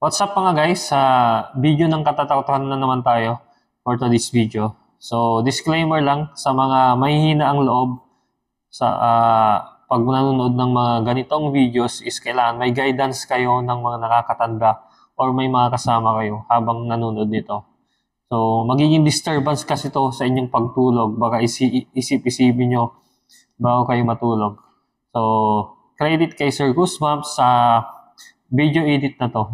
What's up mga guys? Sa video ng katatotohanan na naman tayo for today's video. So, disclaimer lang sa mga mahihina ang loob sa pag nanonood ng mga ganitong videos is kailangan may guidance kayo ng mga nakakatanda or may mga kasama kayo habang nanonood nito. So, magiging disturbance kasi to sa inyong pagtulog. Baka isip-isipin nyo bago kayo matulog. So, credit kay Sir Goosebumps sa video edit na to.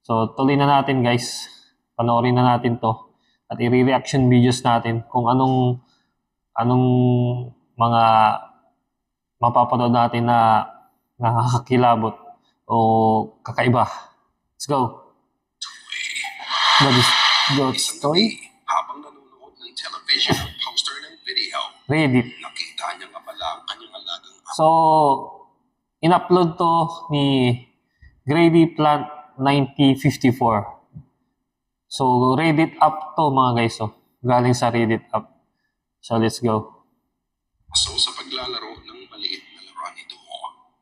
So, tuloy na natin guys. Panoorin na natin to. At i-reaction videos natin kung anong mga mapapanood natin na nakakakilabot o kakaiba. Let's go. Ghost story. Habang nanonood ng television at poster ng video, Reddit. nakita niya nga pala ang kanyang alagang So, in-upload to ni Grady Plant 9054. So, Reddit up to mga guys. So, galing sa Reddit up. So, let's go. aso sa paglalaro ng maliit na laruan ito.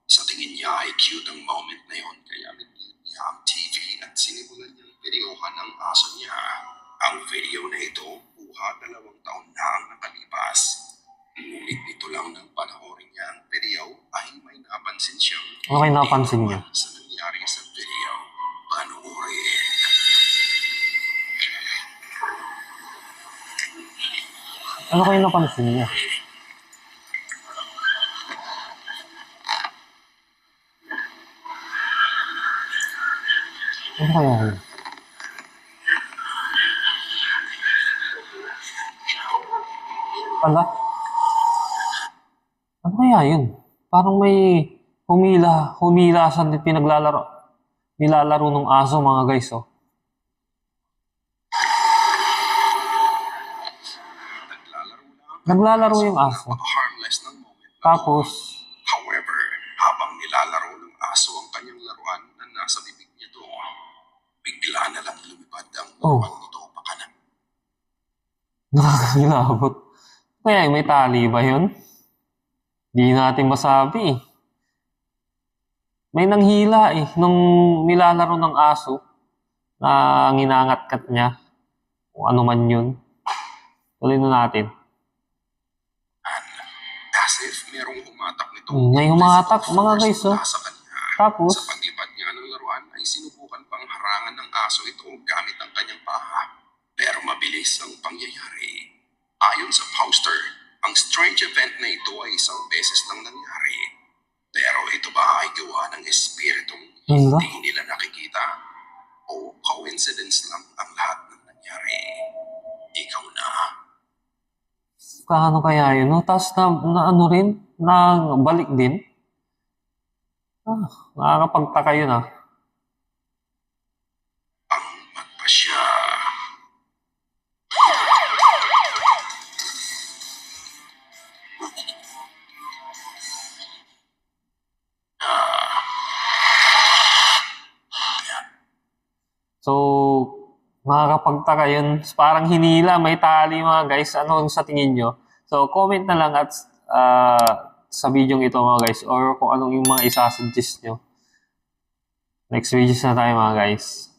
Sa tingin niya ay cute ang moment na yon, kaya naging niya ang TV at sinimulan niyang videohan ang aso niya. Ang video na ito, buha 2 taon na ang nakalipas. Ngunit ito lang ng panahori niya ang video ay may napansin siyang Ano kayo napansin niya? sa nangyari sa video. Panoorin. Ano kayo napansin niya? Ano kaya yun? Ala? Ano kaya yun? Parang may humilasan din nilalaro ng aso mga guys, oh. Naglalaro yung aso. Harmless ng moment na Tapos, However, habang nilalaro ng aso ang kanyang laruan na nasa bibig nito, bigla na lang lumipad ang Oh. laruan nito pakanan. nakakakilabot. Kaya may tali ba yun? Di natin masabi eh. May nanghila eh, nung nilalaro ng aso na nginangat-kat niya. Kung ano man yun. Tuloy na natin. As if merong humatak nito. May humatak, mga guys, oh. Sa kanya. Tapos, Sa paglipad niya ng laruan ay sinubukan pang harangan ng aso ito gamit ang kanyang paa. Pero mabilis ang pangyayari. Ayon sa poster, ang strange event na ito ay isang beses lang nangyari. Pero ito ba ay gawa ng espiritong Hala? hindi nila nakikita? O coincidence lang ang lahat ng nangyari? Ikaw na. kaano kaya yun, no? Tapos na ano rin, na balik din. Nakakapagtaka yun, ah. Ang magpasya. So, makakapagtaka yun. Parang hinila, may tali mga guys. Ano sa tingin nyo? So, comment na lang at sa video ito mga guys or kung anong yung mga isasuggest nyo. Next videos na tayo mga guys.